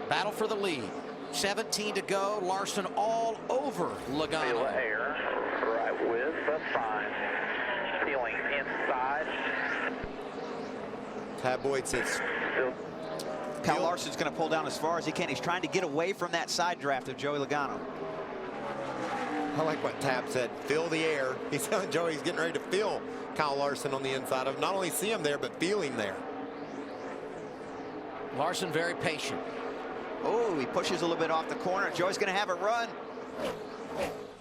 Battle for the lead. 17 to go. Larson all over Logano. Feel air right with the fine. Feeling inside. Tab Boyd says Kyle Larson's going to pull down as far as he can. He's trying to get away from that side draft of Joey Logano. I like what Tab said. Feel the air. He's telling Joey he's getting ready to feel Kyle Larson on the inside of him. Not only see him there, but feel him there. Larson very patient. Oh, he pushes a little bit off the corner. Joey's going to have a run.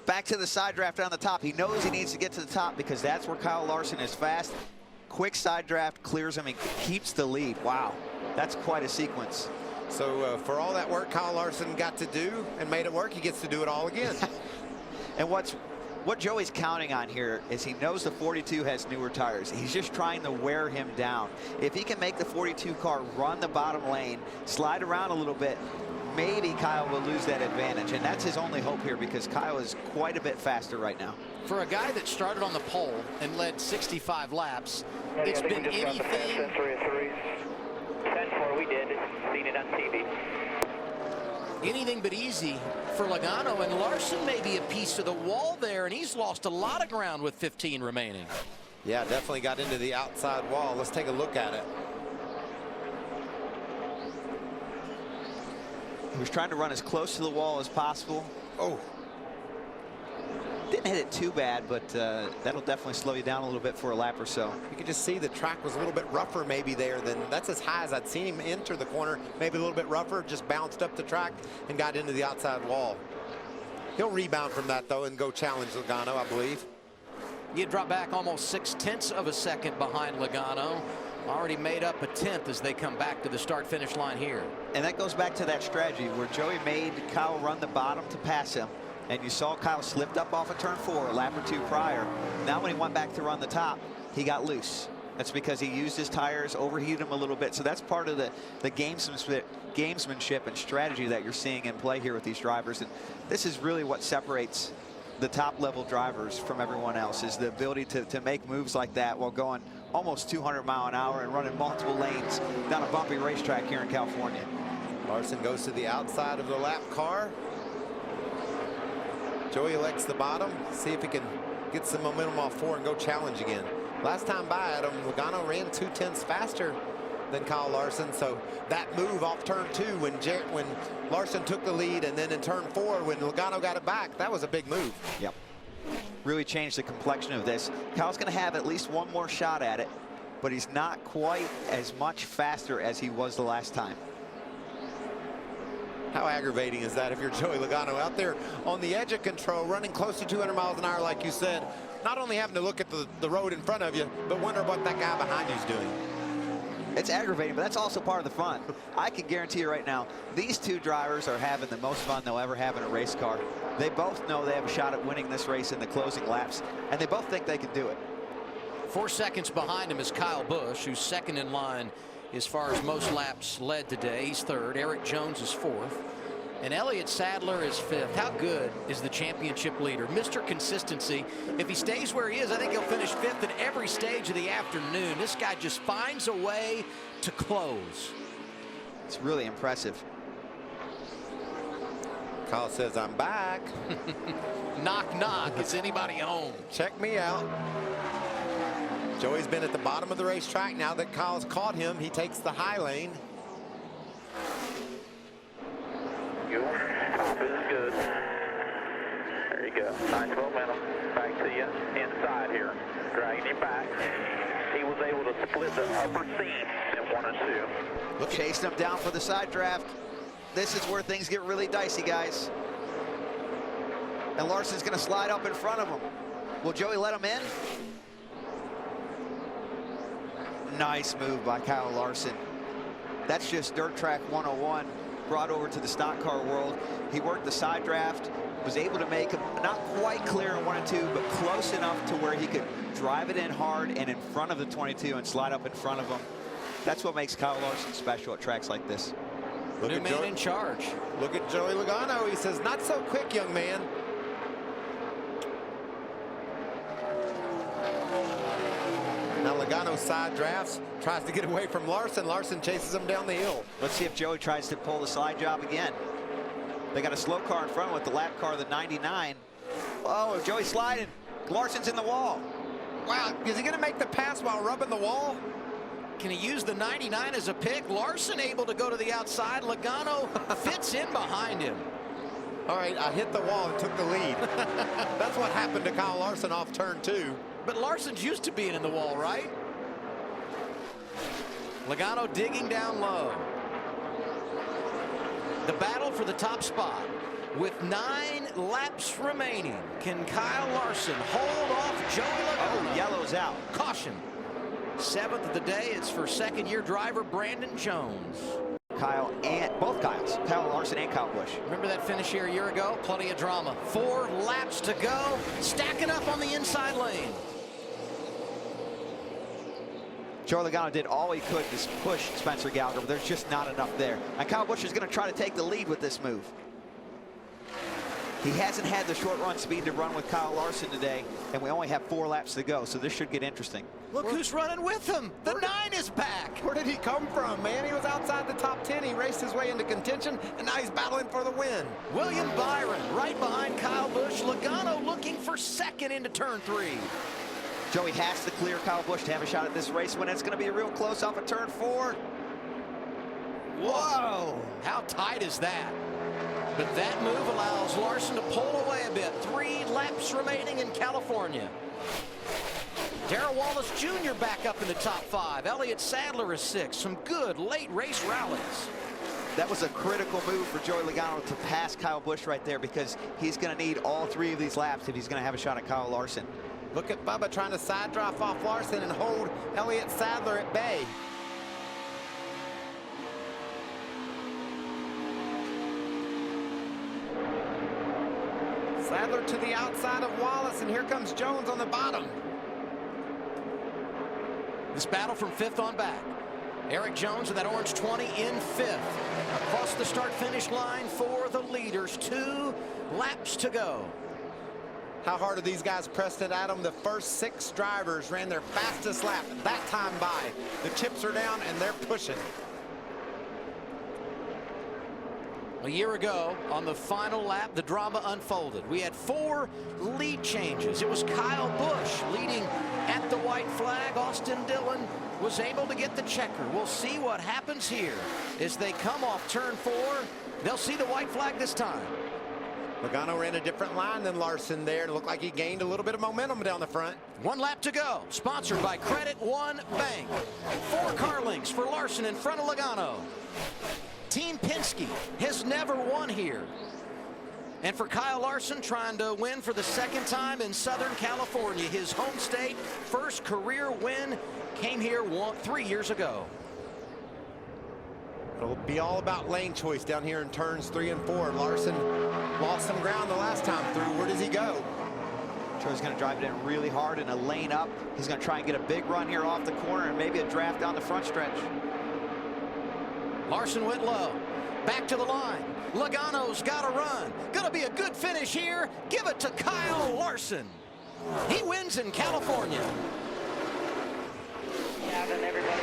Back to the side draft on the top. He knows he needs to get to the top because that's where Kyle Larson is fast. Quick side draft, clears him and keeps the lead. Wow, that's quite a sequence. So for all that work Kyle Larson got to do and made it work, he gets to do it all again. And what Joey's counting on here is he knows the 42 has newer tires. He's just trying to wear him down. If he can make the 42 car run the bottom lane, slide around a little bit, maybe Kyle will lose that advantage. And that's his only hope here because Kyle is quite a bit faster right now. For a guy that started on the pole and led 65 laps, it's been anything. 10-4 we did. Seen it on TV. Anything but easy for Logano, and Larson may be a piece of the wall there, and he's lost a lot of ground with 15 remaining. Yeah, definitely got into the outside wall. Let's take a look at it. He was trying to run as close to the wall as possible. Oh. Didn't hit it too bad, but that'll definitely slow you down a little bit for a lap or so. You can just see the track was a little bit rougher maybe there than that's as high as I'd seen him enter the corner. Maybe a little bit rougher, just bounced up the track and got into the outside wall. He'll rebound from that though and go challenge Logano, I believe. You drop back almost 0.6 of a second behind Logano. Already made up a 10th as they come back to the start-finish line here. And that goes back to that strategy where Joey made Kyle run the bottom to pass him. And you saw Kyle slipped up off of turn 4 a lap or 2 prior. Now when he went back to run the top, he got loose. That's because he used his tires, overheated them a little bit. So that's part of the gamesmanship and strategy that you're seeing in play here with these drivers. And this is really what separates the top level drivers from everyone else, is the ability to make moves like that while going almost 200 mile an hour and running multiple lanes down a bumpy racetrack here in California. Larson goes to the outside of the lap car. Joey elects the bottom, see if he can get some momentum off 4 and go challenge again. Last time by at him, Logano ran 2/10 faster than Kyle Larson, so that move off turn 2 when Larson took the lead, and then in turn 4 when Logano got it back, that was a big move. Yep. Really changed the complexion of this. Kyle's going to have at least one more shot at it, but he's not quite as much faster as he was the last time. How aggravating is that if you're Joey Logano out there on the edge of control, running close to 200 miles an hour, like you said, not only having to look at the road in front of you, but wonder what that guy behind you is doing. It's aggravating, but that's also part of the fun. I can guarantee you right now, these two drivers are having the most fun they'll ever have in a race car. They both know they have a shot at winning this race in the closing laps, and they both think they can do it. 4 seconds behind him is Kyle Busch, who's second in line as far as most laps led today. He's third. Eric Jones is fourth. And Elliott Sadler is fifth. How good is the championship leader? Mr. Consistency. If he stays where he is, I think he'll finish fifth at every stage of the afternoon. This guy just finds a way to close. It's really impressive. Kyle says, I'm back. Knock, knock. Is anybody home? Check me out. Joey's been at the bottom of the racetrack. Now that Kyle's caught him, he takes the high lane. Top is good. There you go. Nice momentum. Back to you inside here. Dragging you back. He was able to split the upper seam in 1 and 2. Look, chasing him down for the side draft. This is where things get really dicey, guys. And Larson's going to slide up in front of him. Will Joey let him in? Nice move by Kyle Larson. That's just dirt track 101 brought over to the stock car world. He worked the side draft, was able to make him not quite clear in 1 and 2, but close enough to where he could drive it in hard and in front of the 22 and slide up in front of him. That's what makes Kyle Larson special at tracks like this. New man in charge. Look at Joey Logano. He says, not so quick, young man. Now Logano those side drafts, tries to get away from Larson. Larson chases him down the hill. Let's see if Joey tries to pull the slide job again. They got a slow car in front with the lap car, the 99. Oh, Joey's sliding. Larson's in the wall. Wow, is he going to make the pass while rubbing the wall? Can he use the 99 as a pick? Larson able to go to the outside. Logano fits in behind him. All right, I hit the wall and took the lead. That's what happened to Kyle Larson off turn 2. But Larson's used to being in the wall, right? Logano digging down low. The battle for the top spot. With 9 laps remaining, can Kyle Larson hold off Joey Logano? Oh, yellow's out. Caution. 7th of the day. It's for second-year driver Brandon Jones. Both Kyles, Kyle Larson and Kyle Busch. Remember that finish here a year ago? Plenty of drama. 4 laps to go. Stacking up on the inside lane. Joey Logano did all he could to push Spencer Gallagher, but there's just not enough there. And Kyle Busch is going to try to take the lead with this move. He hasn't had the short run speed to run with Kyle Larson today, and we only have 4 laps to go, so this should get interesting. Look who's running with him. The 9 is back. Where did he come from, man? He was outside the top 10. He raced his way into contention, and now he's battling for the win. William Byron right behind Kyle Busch. Logano looking for second into turn 3. Joey has to clear Kyle Busch to have a shot at this race when it's going to be real close off of turn 4. Whoa! How tight is that? But that move allows Larson to pull away a bit. 3 laps remaining in California. Darrell Wallace Jr. back up in the top 5. Elliott Sadler is 6. Some good late race rallies. That was a critical move for Joey Logano to pass Kyle Busch right there, because he's going to need all 3 of these laps if he's going to have a shot at Kyle Larson. Look at Bubba trying to side drive off Larson and hold Elliott Sadler at bay. Sadler to the outside of Wallace, and here comes Jones on the bottom. This battle from 5th on back. Eric Jones with that orange 20 in 5th. Across the start-finish line for the leaders. 2 laps to go. How hard are these guys pressed it at them? The first 6 drivers ran their fastest lap that time by. The chips are down, and they're pushing. A year ago, on the final lap, the drama unfolded. We had 4 lead changes. It was Kyle Busch leading at the white flag. Austin Dillon was able to get the checker. We'll see what happens here. As they come off turn 4, they'll see the white flag this time. Logano ran a different line than Larson there. It looked like he gained a little bit of momentum down the front. 1 lap to go. Sponsored by Credit One Bank. 4 car links for Larson in front of Logano. Team Penske has never won here. And for Kyle Larson, trying to win for the 2nd time in Southern California, his home state, first career win, came here 3 years ago. It'll be all about lane choice down here in turns 3 and 4. Larson lost some ground the last time through. Where does he go? Joey's going to drive it in really hard in a lane up. He's going to try and get a big run here off the corner and maybe a draft down the front stretch. Larson went low. Back to the line. Logano's got to run. Gonna be a good finish here. Give it to Kyle Larson. He wins in California. Yeah, then everybody,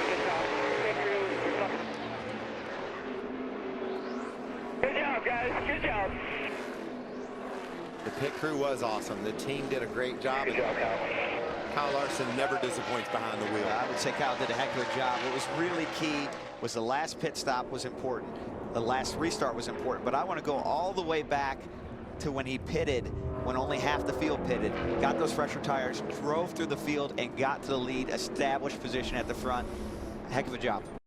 good job, guys. Good job. The pit crew was awesome. The team did a great job. Good job, Kyle. Kyle Larson never disappoints behind the wheel. I would say Kyle did a heck of a job. What was really key was the last pit stop was important. The last restart was important. But I want to go all the way back to when he pitted, when only half the field pitted, got those fresher tires, drove through the field, and got to the lead, established position at the front. Heck of a job.